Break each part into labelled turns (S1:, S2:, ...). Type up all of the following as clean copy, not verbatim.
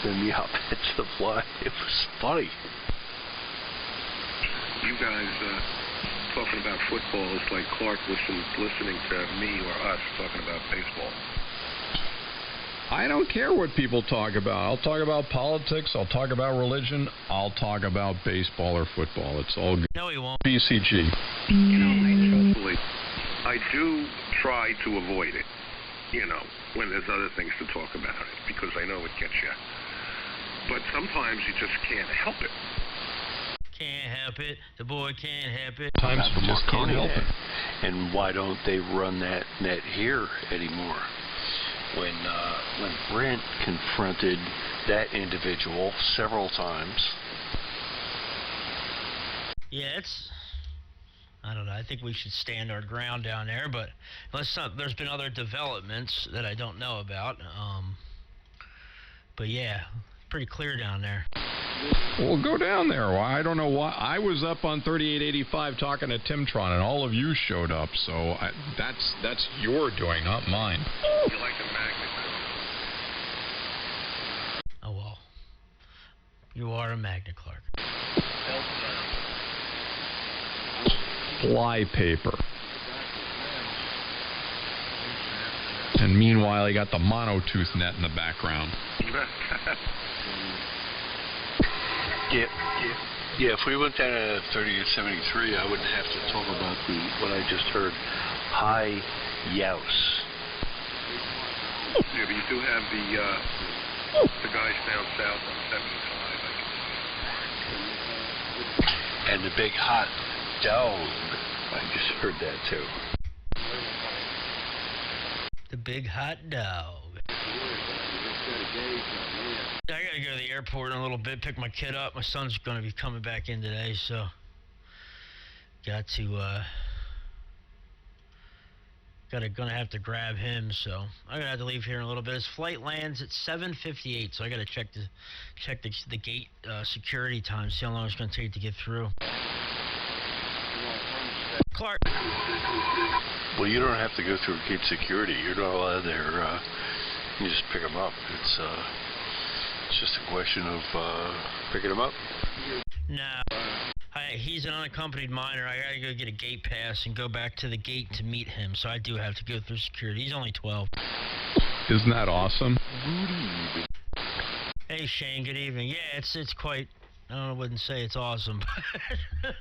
S1: than the offensive line. It was funny.
S2: You guys talking about football is like Clark listening to me or us talking about baseball.
S3: I don't care what people talk about. I'll talk about politics. I'll talk about religion. I'll talk about baseball or football. It's all good.
S4: No, he won't.
S3: BCG.
S2: You know, truthfully, I do try to avoid it, you know, when there's other things to talk about it, because I know it gets you. But sometimes you just can't help it.
S4: Can't help it. The boy can't help it.
S3: Times you just can't help it.
S1: And why don't they run that net here anymore? When Brent confronted that individual several times.
S4: Yeah, I don't know. I think we should stand our ground down there, but there's been other developments that I don't know about. But yeah, pretty clear down there.
S3: Well, go down there. Well, I don't know why. I was up on 3885 talking to Timtron, and all of you showed up. So that's your doing, not mine.
S2: You like the magnet?
S4: Oh well, you are a magnet, Clark.
S3: Fly paper. And meanwhile, he got the monotooth net in the background.
S1: Yeah, if we went down to 3873, I wouldn't have to talk about what I just heard. High Youse.
S2: Yeah, but you do have the guys down south on 75.
S1: And the big hot dog. I just heard that too.
S4: The big hot dog. I gotta go to the airport in a little bit, pick my kid up. My son's gonna be coming back in today, so gonna have to grab him. So I'm gonna have to leave here in a little bit. His flight lands at 7:58, so I gotta check the gate security time, see how long it's gonna take to get through. Clark.
S1: Well, you don't have to go through gate security. You're not allowed there. You just pick him up. It's just a question of picking him up.
S4: No. He's an unaccompanied minor. I gotta go get a gate pass and go back to the gate to meet him. So I do have to go through security. He's only 12.
S3: Isn't that awesome?
S4: Hey Shane, good evening. Yeah, it's quite. I wouldn't say it's awesome, but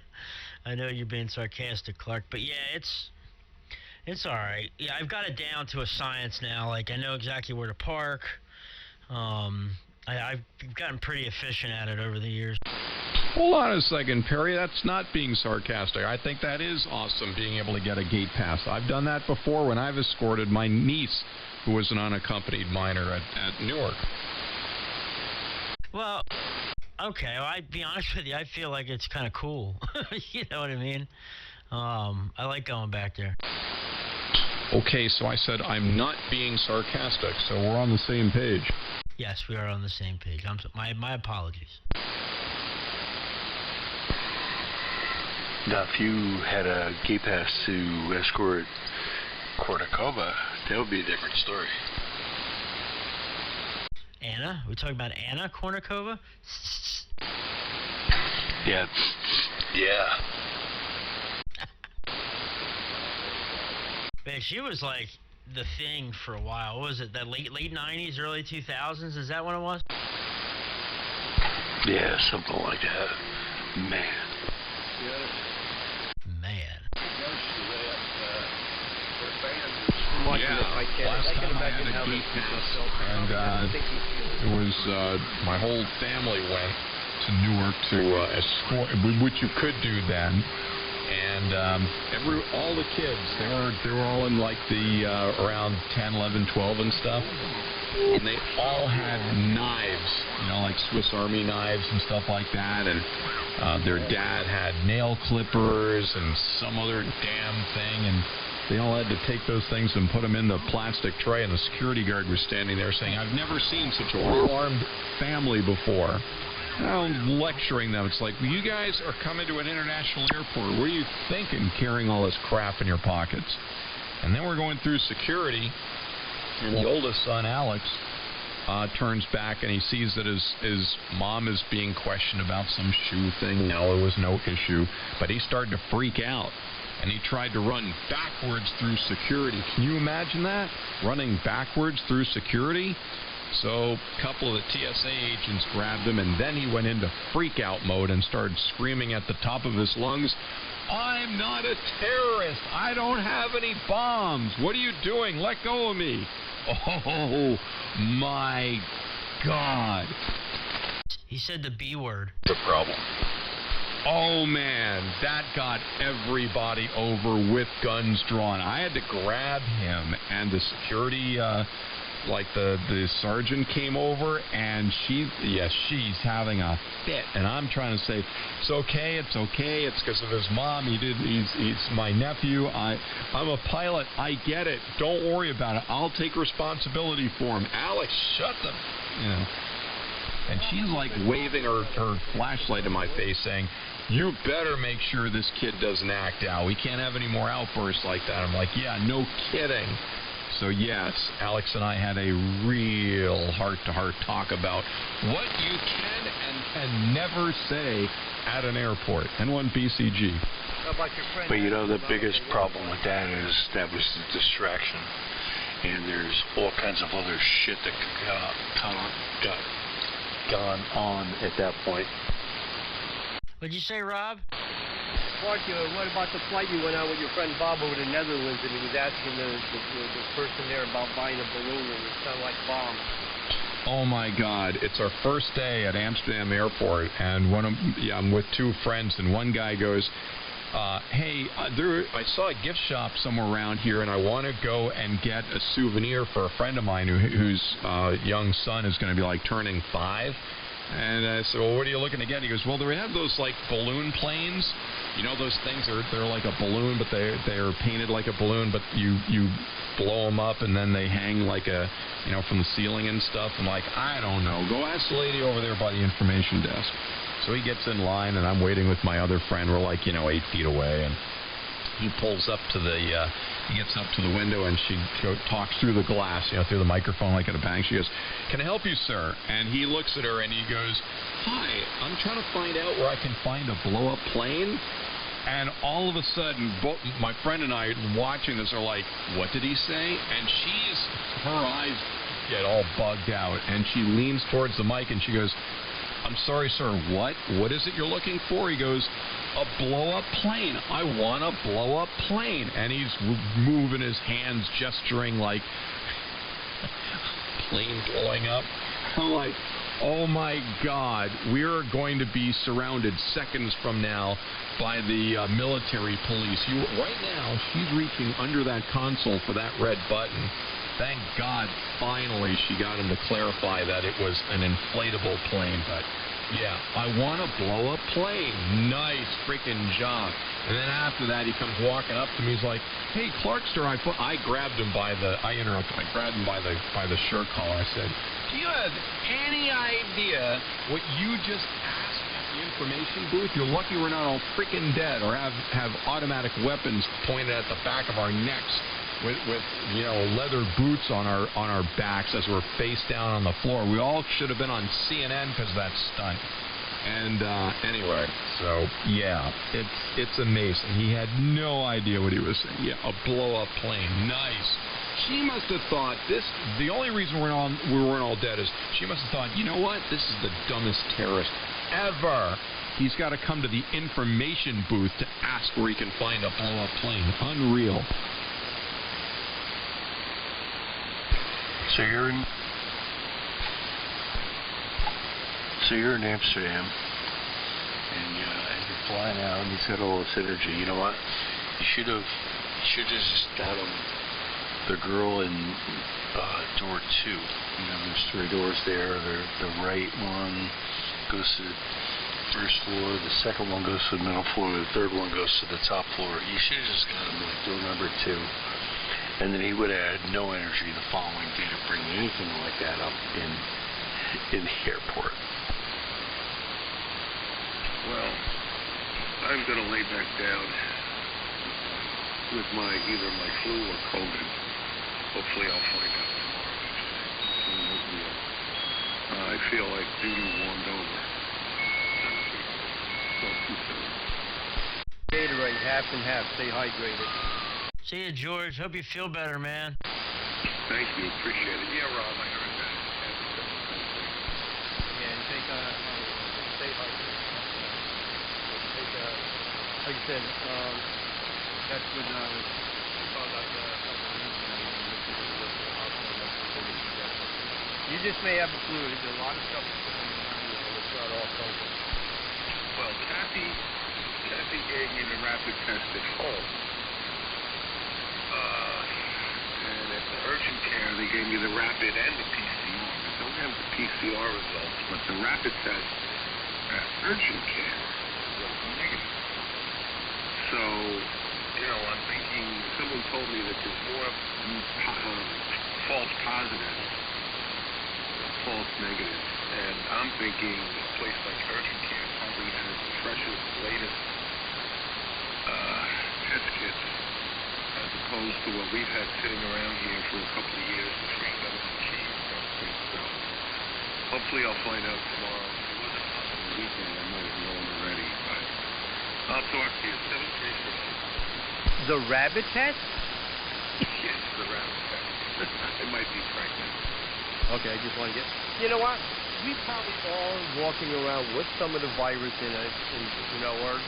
S4: I know you're being sarcastic, Clark. But yeah, it's all right. Yeah, I've got it down to a science now. Like I know exactly where to park. I've gotten pretty efficient at it over the years.
S3: Hold on a second, Perry. That's not being sarcastic. I think that is awesome, being able to get a gate pass. I've done that before when I've escorted my niece, who was an unaccompanied minor at Newark.
S4: Well, okay. Well, I'd be honest with you. I feel like it's kind of cool. You know what I mean? I like going back there.
S3: Okay, so I said I'm not being sarcastic, so we're on the same page.
S4: Yes, we are on the same page. My apologies.
S1: Now, if you had a gate pass to escort Kornikova, that would be a different story.
S4: Anna? Are we talking about Anna Kornikova?
S1: Yeah.
S4: Man, she was like the thing for a while. What was it, that late 90s, early 2000s? Is that what it was?
S1: Yeah, something like that. Man.
S3: Yeah, last time I had a gate pass, and it was my whole family went to Newark to escort, which you could do then. And all the kids, they were all in like the around 10, 11, 12 and stuff. And they all had knives, like Swiss Army knives and stuff like that. And their dad had nail clippers and some other damn thing. And they all had to take those things and put them in the plastic tray. And the security guard was standing there saying, "I've never seen such a well-armed family before." I'm lecturing them. It's like, well, you guys are coming to an international airport. What are you thinking, carrying all this crap in your pockets? And then we're going through security, and the oldest son, Alex, turns back and he sees that his mom is being questioned about some shoe thing. No, it was no issue, but he started to freak out. And he tried to run backwards through security. Can you imagine that? Running backwards through security? So a couple of the TSA agents grabbed him, and then he went into freak-out mode and started screaming at the top of his lungs, "I'm not a terrorist. I don't have any bombs. What are you doing? Let go of me." Oh, my God.
S4: He said the B word.
S1: The problem.
S3: Oh, man, that got everybody over with guns drawn. I had to grab him, and the security, the sergeant came over, and she's having a fit. And I'm trying to say, it's okay, it's because of his mom. He's my nephew. I'm a pilot. I get it. Don't worry about it. I'll take responsibility for him. Alex, shut the, And she's like waving her flashlight in my face saying, "You better make sure this kid doesn't act out. We can't have any more outbursts like that." I'm like, yeah, no kidding. So yes, Alex and I had a real heart-to-heart talk about what you can and can never say at an airport. N1 BCG.
S1: But the biggest problem with that is that was the distraction. And there's all kinds of other shit that got gone on at that point.
S4: What'd you say, Rob?
S5: Clark, what about the flight you went on with your friend Bob over to the Netherlands, and he was asking the person there about buying a balloon, and it sounded like bombs.
S3: Oh my God! It's our first day at Amsterdam Airport, and I'm with two friends, and one guy goes, "Hey, I saw a gift shop somewhere around here, and I want to go and get a souvenir for a friend of mine whose young son is going to be like turning 5." And I said, "Well, what are you looking to get?" He goes, "Well, they have those like balloon planes. You know those things? They're like a balloon, but they're painted like a balloon, but you blow them up and then they hang like from the ceiling and stuff." I'm like, "I don't know. Go ask the lady over there by the information desk." So he gets in line, and I'm waiting with my other friend. We're like 8 feet away, and he pulls up to he gets up to the window, and she talks through the glass, through the microphone like at a bank. She goes, "Can I help you, sir?" And he looks at her and he goes, "Hi, I'm trying to find out where I can find a blow-up plane." And all of a sudden, both my friend and I watching this are like, "What did he say?" And her eyes get all bugged out, and she leans towards the mic and she goes, "I'm sorry, sir, what? What is it you're looking for?" He goes, "A blow-up plane. I want a blow-up plane." And he's moving his hands, gesturing like plane blowing up. I'm like, oh my God, we are going to be surrounded seconds from now by the military police. Right now, she's reaching under that console for that red button. Thank God, finally, she got him to clarify that it was an inflatable plane. But yeah, I want to blow a plane. Nice freaking job. And then after that, he comes walking up to me. He's like, "Hey, Clarkster," I grabbed him by the shirt collar. I said, "Do you have any idea what you just asked at the information booth? You're lucky we're not all freaking dead or have automatic weapons pointed at the back of our necks with leather boots on our backs as we're face down on the floor. We all should have been on CNN because of that stunt." And anyway, so yeah, it's amazing. He had no idea what he was saying. Yeah, a blow-up plane. Nice. She must have thought the only reason we weren't all dead is she must have thought, you know what? This is the dumbest terrorist ever. He's got to come to the information booth to ask where he can find a blow-up plane. Unreal.
S1: So you're in Amsterdam, and you're flying out, and he's got all this energy. You know what? You should have just had him, the girl in door 2. There's 3 doors there. The right one goes to the first floor. The second one goes to the middle floor. The third one goes to the top floor. You should have just got him like door number 2. And then he would have had no energy the following day to bring anything like that up in the airport.
S2: Well, I'm going to lay back down with either my flu or COVID. Hopefully I'll find out tomorrow. feel like doo-doo warmed over. 7-3. Talk to you soon.
S5: Gatorade, half and half. Stay hydrated.
S4: See you, George. Hope you feel better, man.
S2: Thank you. Appreciate it. Yeah, Rob, I heard that.
S5: Yeah, and take stay hydrated. Take like I said, that's what I was found out the You just may have a flu. There's a lot of stuff that's going on, and it's not all focused.
S2: Well, Kathy gave me the rapid test at home. And at the urgent care, they gave me the rapid and the PCR. I don't have the PCR results, but the rapid test at urgent care was negative. So, I'm thinking, someone told me that there's more false positives than false negatives. And I'm thinking a place like urgent care probably has the freshest, latest test kits as opposed to what we've had sitting around here for a couple of years, the free government cheese test kits. So hopefully I'll find out tomorrow. If it wasn't up on the weekend, I might have known already. But I'll talk to you. 736.
S5: The rabbit test?
S2: Yes, the rabbit test. It might be pregnant.
S5: Okay, I just want to get... You know what? We probably all walking around with some of the virus in us, and our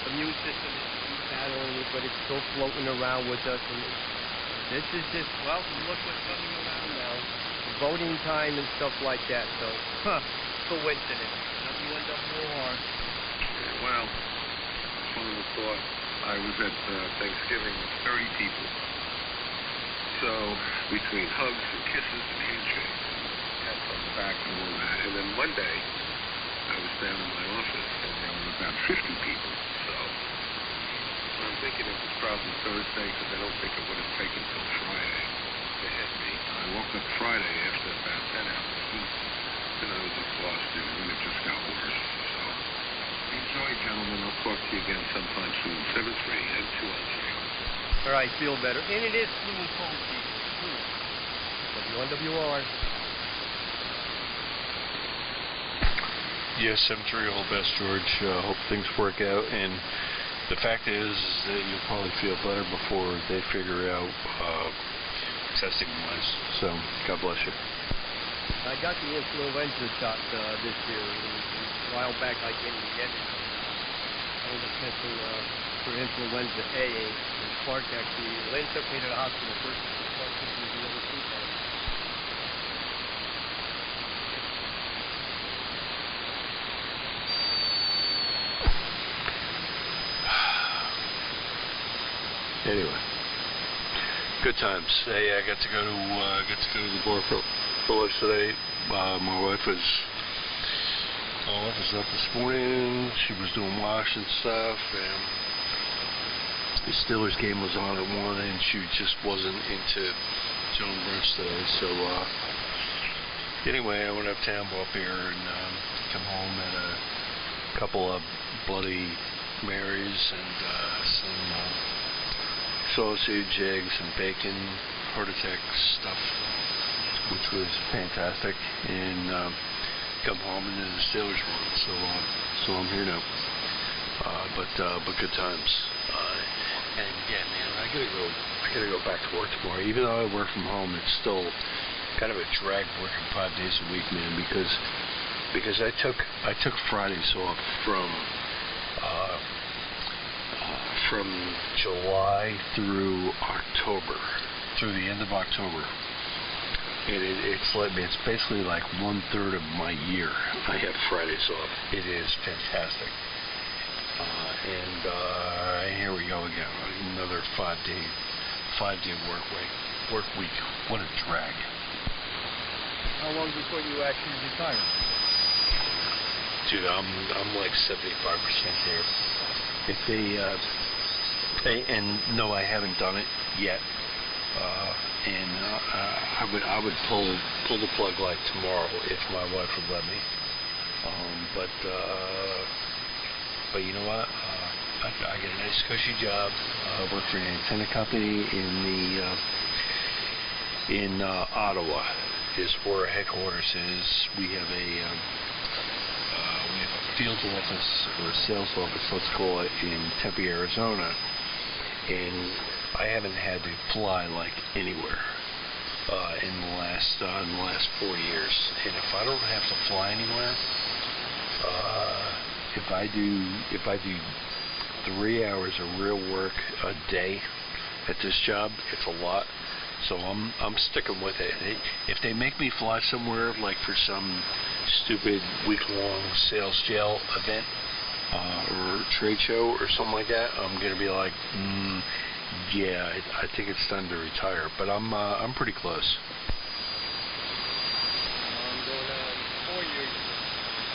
S5: immune system is battling it, but it's still floating around with us. And this is just, well, look what's coming around now. Voting time and stuff like that. So, coincidence. WNWR.
S2: Well, funny thought. I was at Thanksgiving with 30 people. So, between hugs and kisses and handshakes, pats on the back and all that. And then Monday, I was down in my office, and there were about 50 people. So, I'm thinking it was probably Thursday, because I don't think it would have taken till Friday to hit me. I woke up Friday after about 10 hours sleep, and I was exhausted, and then it just got worse. So, enjoy, gentlemen. I'll talk to you again sometime soon. 7-3 and 203.
S5: All right, feel better. And it is flu and cold season. WNWR.
S1: Yes, 7-3, all the best, George. Hope things work out. And the fact is that you'll probably feel better before they figure out testing-wise. So, God bless you.
S5: I got the influenza shot this year. A while back, I didn't get it. I was testing for influenza A. And Clark actually, Lynn took me to the hospital first. Clark took me the other 2 times.
S1: Anyway, good times. Hey, I got to go to the bar for lunch today. My wife was up this morning. She was doing wash and stuff, and the Steelers game was on at 1, and she just wasn't into Joan brunch today. So anyway, I went uptown, up here, and come home at a couple of Bloody Marys and some sausage, eggs, and bacon, heart attack stuff, which was fantastic. And come home, and then the Steelers won, so I'm here now. But good times. And yeah, man, I gotta go back to work tomorrow. Even though I work from home, it's still kind of a drag working 5 days a week, man, because I took Fridays off from July through October, through the end of October. And it's basically like 1/3 of my year. I have Fridays off. It is fantastic. And here we go again. Another 5-day work week. What a drag.
S5: How long before you actually retire?
S1: Dude, I'm like 75% there. If and no, I haven't done it yet. And I would pull the plug like tomorrow if my wife would let me. But you know what? I get a nice cushy job. I work for an antenna company in Ottawa, is where our headquarters is. We have a field office or a sales office, let's call it, in Tempe, Arizona, and I haven't had to fly like anywhere in the last 4 years. And if I don't have to fly anywhere, if I do 3 hours of real work a day at this job, it's a lot. So I'm sticking with it. If they make me fly somewhere, like for some stupid week-long sales jail event or trade show or something like that, I'm gonna be like, yeah, I think it's time to retire. But I'm pretty close.
S5: I'm going on 4 years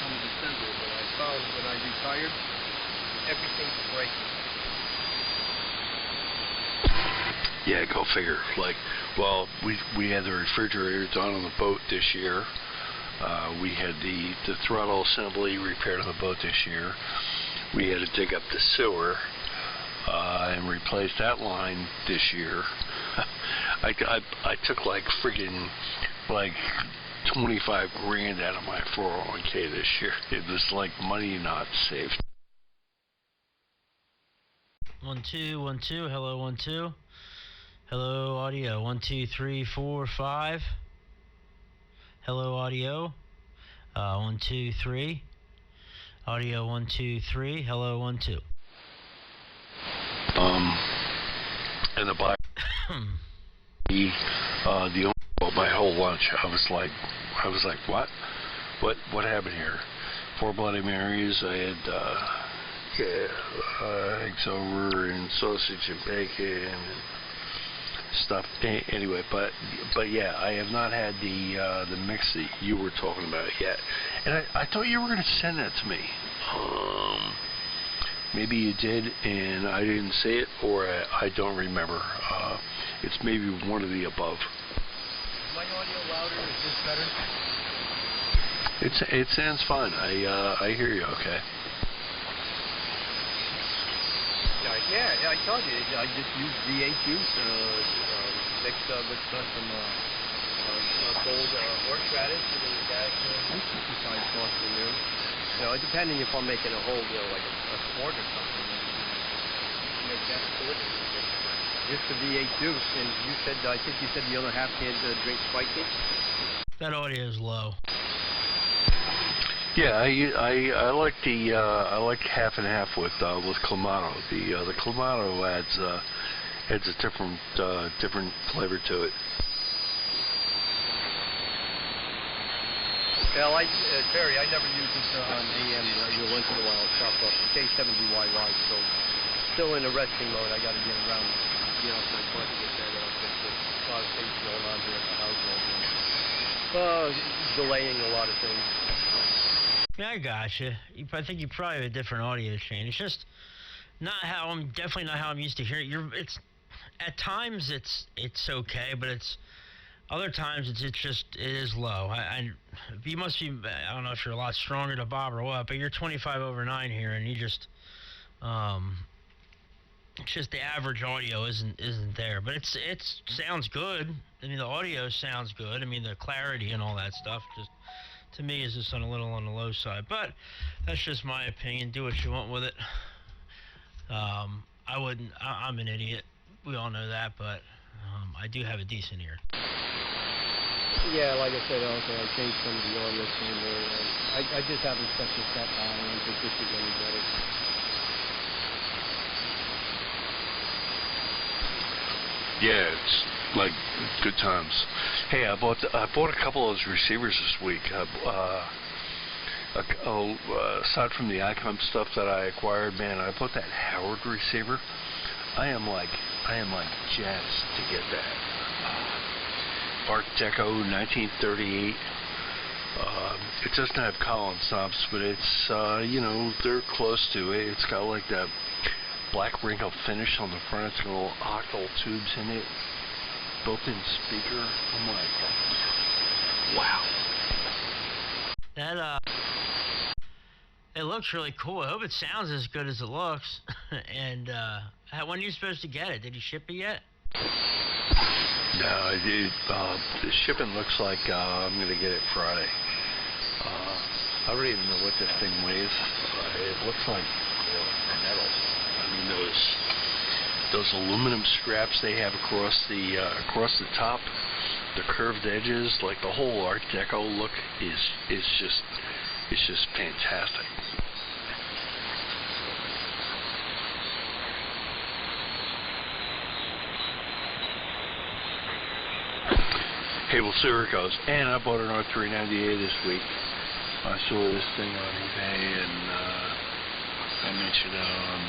S5: come December, but I found when I retired, everything's breaking.
S1: Yeah, go figure. Like, well, we had the refrigerator done on the boat this year. We had the throttle assembly repaired on the boat this year. We had to dig up the sewer and replace that line this year. I took like friggin' like 25 grand out of my 401k this year. It was like money not saved.
S4: 1 2 1 2. Hello 1 2. Hello audio 1 2 3 4 5. Hello audio 1 2 3. Audio 1 2 3. Hello 1 2.
S1: And the black the my whole lunch, I was like, what happened here? 4 Bloody Marys. I had eggs over and sausage and bacon and stuff. Anyway, but yeah, I have not had the mix that you were talking about yet, and I thought you were going to send that to me. Maybe you did, and I didn't see it, or I don't remember. It's maybe one of the above.
S5: Is my audio louder? Is this better?
S1: It sounds fine. I hear you. Okay.
S5: Yeah, I told you. I just used V8 juice mixed with some gold horseradish and that 65 sauce in there. You know, depending if I'm making a whole, like a quart or something, make that quart. Just the V8 juice, and you said, I think you said the other half can't drink spicy.
S4: That audio is low.
S1: Yeah, I like I like half and half with Clamato. The Clamato adds a different flavor to it.
S5: Well, Terry, I never use this on AM. You'll once in a while chop up the K70YY. So still in a resting mode. I got to get around, off my butt to get that fixed. A lot of things going on here at the house. Delaying a lot of things.
S4: Yeah, I gotcha. I think you probably have a different audio chain. It's just definitely not how I'm used to hearing. It's at times it's okay, but it's other times it is low. You must be, I don't know if you're a lot stronger to Bob or what, but you're 25/9 here, and you just it's just the average audio isn't there, but it sounds good. I mean, the audio sounds good. I mean, the clarity and all that stuff just, to me, is just a little on the low side, but that's just my opinion. Do what you want with it. I'm an idiot. We all know that, but I do have a decent ear.
S5: Yeah, like I said, also I changed some of the audio chamber, and I just haven't set the set on. I don't think this is any better.
S1: Yeah, it's like good times. Hey, I bought a couple of those receivers this week. Aside from the Icom stuff that I acquired, man, I bought that Howard receiver. I am like jazzed to get that. Art Deco 1938. It doesn't have column stops, but it's they're close to it. It's got like that black wrinkle finish on the front. It's got little octal tubes in it. Built-in speaker. Oh my god! Wow.
S4: That it looks really cool. I hope it sounds as good as it looks. And when are you supposed to get it? Did he ship it yet?
S1: No, the shipping looks like I'm going to get it Friday. I don't even know what this thing weighs. It looks like metal. I mean, those aluminum straps they have across the top, the curved edges, like the whole Art Deco look is just fantastic. Okay, we'll see where it goes. And I bought an R390A this week. I saw this thing on eBay, and I mentioned it on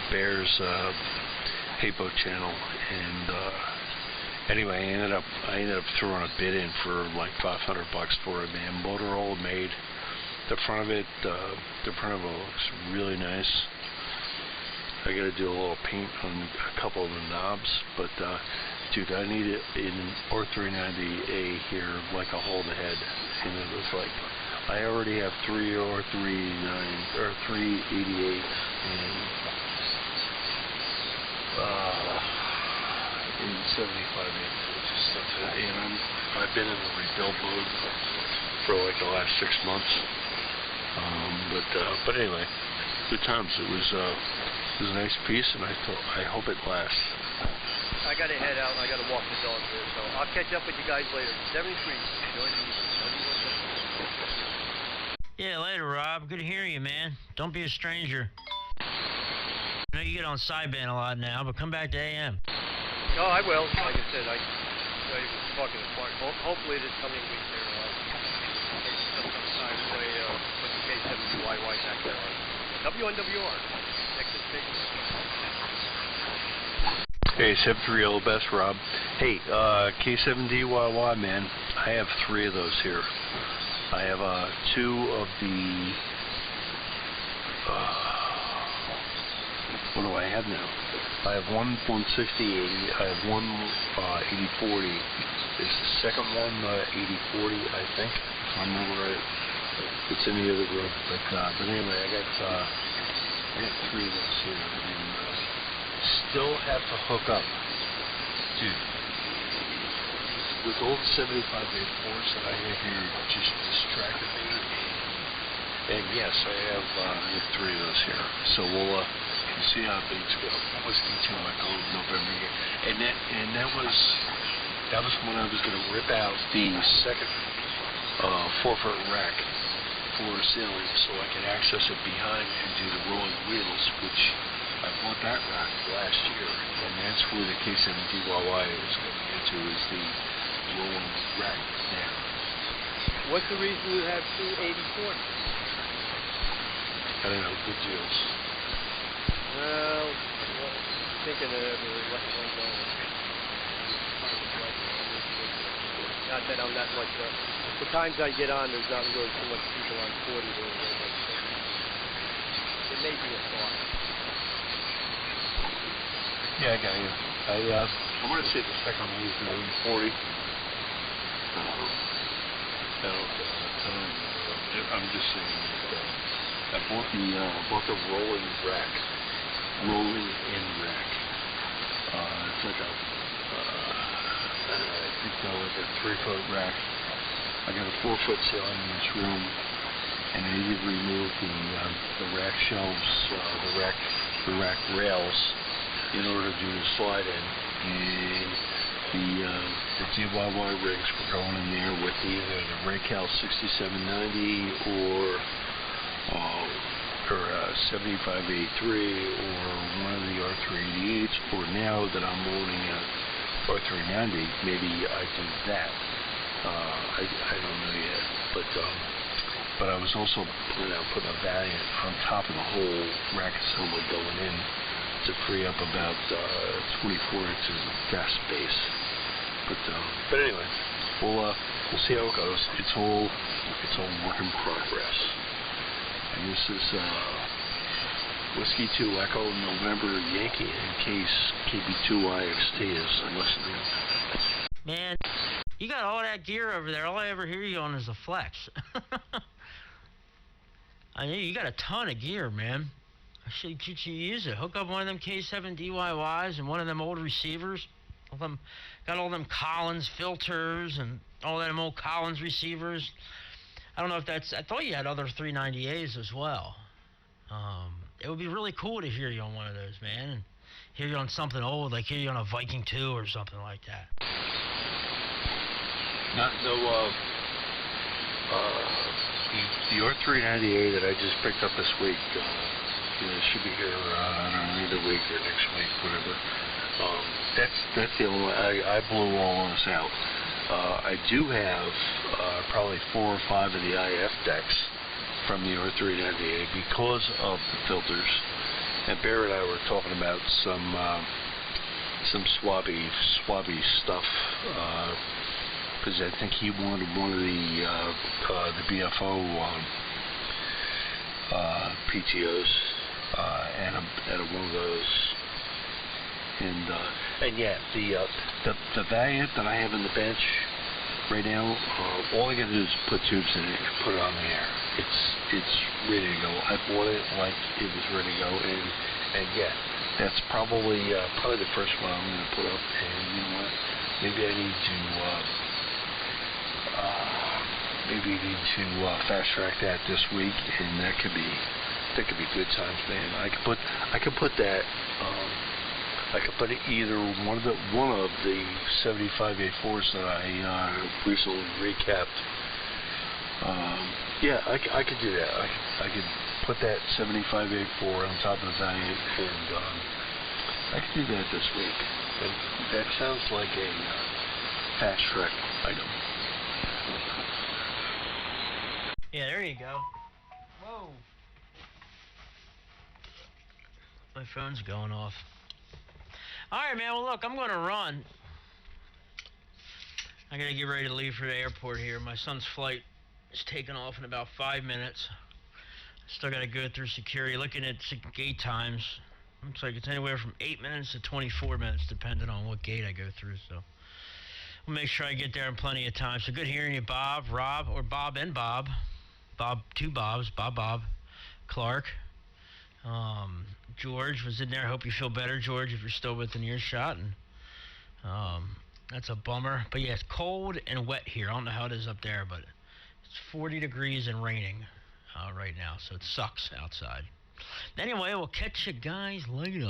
S1: Bear's Hayboat channel. And anyway, I ended up throwing a bid in for like $500 for it. Man, Motorola made. The front of it looks really nice. I gotta do a little paint on a couple of the knobs, but dude, I need it in R390A here, like a hold head. And it was like, I already have 3 R389 or 388 in 75 inches and stuff. And I've been in a rebuild mode for like the last 6 months. But anyway, good times. It was a nice piece, and I hope it lasts.
S5: I gotta head out. I gotta walk the dog there, so I'll catch up with you guys later. 73.
S4: Yeah, later, Rob. Good to hear you, man. Don't be a stranger. I know you get on sideband a lot now, but come back to AM.
S5: Oh, I will. Like I said, I was talking to Clark. Hopefully this coming week there, sometime play with the K7DYY back there on WNWR. Texas State.
S1: Hey, 73 all the best, Rob. Hey, K7DYY, man. I have 3 of those here. I have 2 of the. What do I have now? I have one 160/80. I have one 80/40. Is the second one 80/40? I think, if I remember right. It's in the other room. But anyway, I got 3 of those here, and still have to hook up, dude. With all the 75/84s that I have here, just distracted me. And yes, I have 3 of those here. So we'll see how things go. Whiskey 2 Echo November, and that was when I was going to rip out the second 4-foot rack for ceiling, so I could access it behind and do the rolling wheels, which I bought that rack last year, and that's where the K7DYY is going into, is the rolling rack now.
S5: What's the reason you have 2 80/40?
S1: I don't know, good deals.
S5: Well, thinking of what one going. Not that I'm that much. The times I get on, there's not really too much people on 40 there. It may be a thought.
S1: Yeah, I got you. I want to say the second one was doing 40. I'm just saying that I bought the rolling rack. Rolling in rack. It's like like a 3-foot rack. I got a 4-foot ceiling in this room, and I did remove the rack shelves, the rack rails, in order to do the slide in. And the DYY rigs were going in there with either the Raycal 6790 or 75/83 or one of the R388s, or now that I'm owning a R390, maybe I do that. I don't know yet, but I was also planning on putting a Valiant on top of the whole rack assembly going in to free up about 24 inches of desk space. But anyway, we'll see how it goes. It's all work in progress. And this is Whiskey 2 Echo November Yankee, in case KB2IXT is listening.
S4: Man, you got all that gear over there. All I ever hear you on is the Flex. I know you got a ton of gear, man. Should you use it? Hook up one of them K7 DIYs and one of them old receivers. Got all them Collins filters and all them old Collins receivers. I don't know if that's... I thought you had other 390As as well. It would be really cool to hear you on one of those, man. And hear you on something old, like hear you on a Viking 2 or something like that.
S1: The R390A that I just picked up this week, it should be here, I don't know, either week or next week, whatever. That's the only one. I blew all this out. I do have probably 4 or 5 of the IF decks from the R390A because of the filters. And Bear and I were talking about some swabby stuff. Because I think he wanted one of the BFO PTOs and one of those, and yeah, the Valiant that I have in the bench right now, all I got to do is put tubes in it and put it on the air. It's ready to go. I bought it like it was ready to go, and yeah, that's probably the first one I'm going to put up. And you know what? Maybe I need to fast track that this week, and that could be good times, man. I could put that. I could put either one of the 75A4s that I recently recapped. Yeah, I could do that. I could put that 75A4 on top of the Valiant, and I could do that this week. That sounds like a fast track item.
S4: Yeah, there you go. Whoa. My phone's going off. Alright, man, well, look, I'm going to run. I got to get ready to leave for the airport here. My son's flight is taking off in about 5 minutes. Still got to go through security. Looking at gate times, looks like it's anywhere from 8 minutes to 24 minutes, depending on what gate I go through, so... We'll make sure I get there in plenty of time. So good hearing you, Bob, Rob, or Bob and Bob. Bob, 2 Bobs, Bob, Clark. George was in there. Hope you feel better, George, if you're still within earshot. And that's a bummer. But yeah, it's cold and wet here. I don't know how it is up there, but it's 40 degrees and raining right now, so it sucks outside. Anyway, we'll catch you guys later.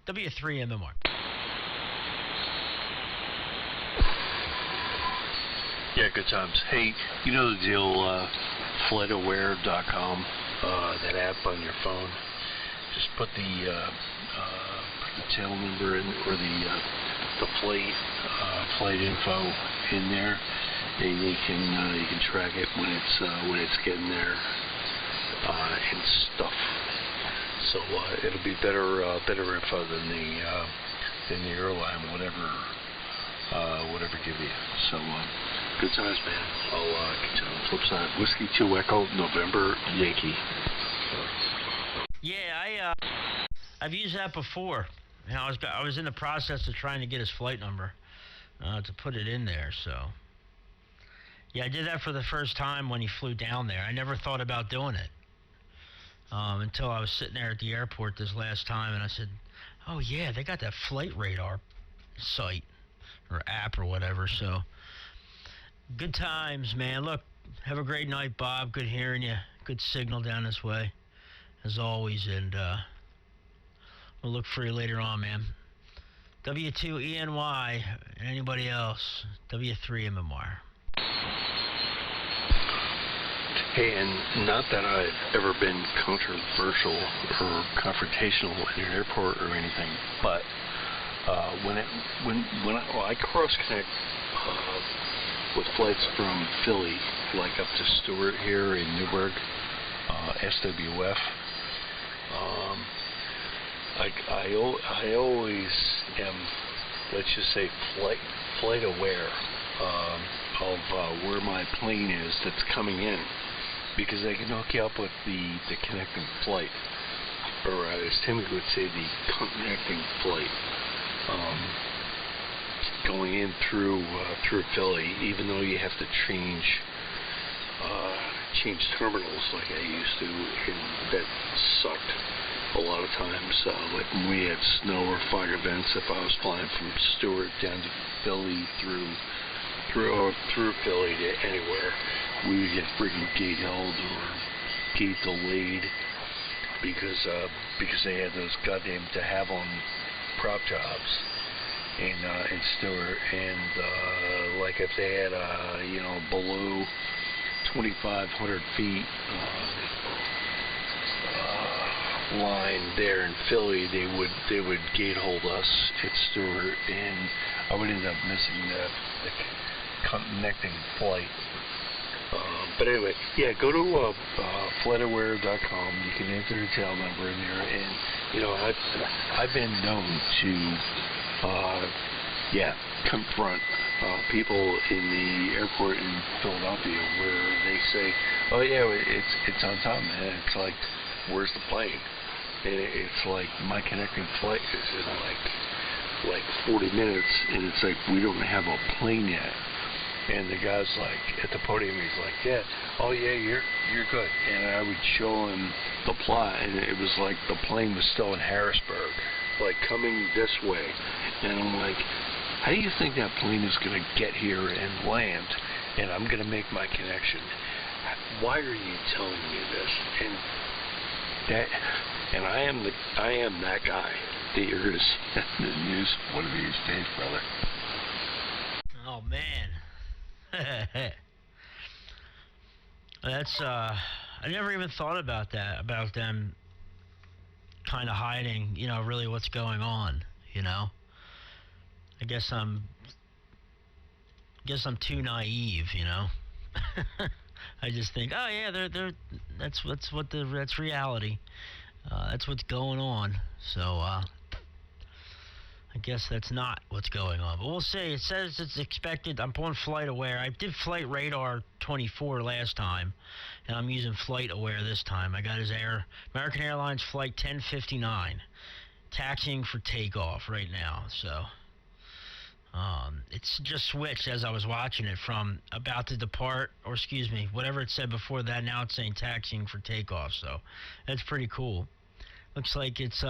S4: W3MMR.
S1: Yeah, good times. Hey, you know the deal, FlightAware.com, that app on your phone. Just put the tail number in, or the flight info in there, and you can track it when it's getting there and stuff. So it'll be better info than the airline, whatever give you. So. Good times, man. I'll continue on the flip side. Whiskey 2 Echo, November, Yankee.
S4: Yeah, I've used that before. You know, I was in the process of trying to get his flight number to put it in there. So, yeah, I did that for the first time when he flew down there. I never thought about doing it until I was sitting there at the airport this last time, and I said, "Oh yeah, they got that flight radar site or app or whatever." So. Good times, man. Look, have a great night, Bob. Good hearing you. Good signal down this way, as always. And we'll look for you later on, man. W2ENY and anybody else, W3MMR.
S1: Hey, and not that I've ever been controversial or confrontational in an airport or anything, but when I cross-connect with flights from Philly, like up to Stewart here in Newburgh, SWF, I always am, let's just say, flight aware of where my plane is that's coming in, because they can hook you up with the connecting flight, or as Tim would say, the connecting flight. Going in through Philly, even though you have to change change terminals like I used to, and that sucked a lot of times. Like when we had snow or fog events, if I was flying from Stewart down to Philly through Philly to anywhere, we would get freaking gate held or gate delayed because they had those goddamn de Havilland prop jobs in Stewart, and like if they had below 2,500 feet line there in Philly, they would gate hold us at Stewart, and I would end up missing the connecting flight. But anyway, yeah, go to flightaware.com. You can enter the tail number in there, and I've been known to confront people in the airport in Philadelphia where they say, "Oh yeah, it's on time," and it's like, "Where's the plane?" And it's like, my connecting flight is in like 40 minutes, and it's like, we don't have a plane yet. And the guy's like, at the podium, he's like, "Yeah, oh yeah, you're good." And I would show him the plot, and it was like the plane was still in Harrisburg, like coming this way. And I'm like, how do you think that plane is going to get here and land, and I'm going to make my connection? Why are you telling me this? And I am that guy that you're going to see in the news one of these days, brother.
S4: Oh man. That's I never even thought about that, about them kind of hiding, really what's going on, I guess I'm too naive, I just think, oh yeah, that's reality. That's what's going on. So I guess that's not what's going on, but we'll see. It says it's expected. I'm on FlightAware. I did Flight Radar 24 last time, and I'm using FlightAware this time. I got his American Airlines flight 1059, taxiing for takeoff right now. So it's just switched as I was watching it from about to depart, or excuse me, whatever it said before that. Now it's saying taxiing for takeoff. So that's pretty cool. Looks like it's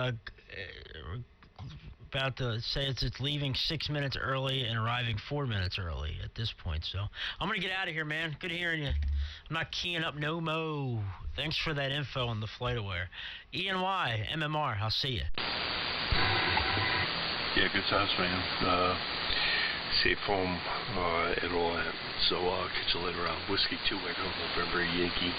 S4: about to say it's leaving 6 minutes early and arriving 4 minutes early at this point. So I'm going to get out of here, man. Good hearing you. I'm not keying up no mo. Thanks for that info on the FlightAware. ENY, MMR, I'll see you.
S1: Yeah, good times, man. Safe home and all that. So I'll catch you later on. Whiskey 2 Echo November Yankee.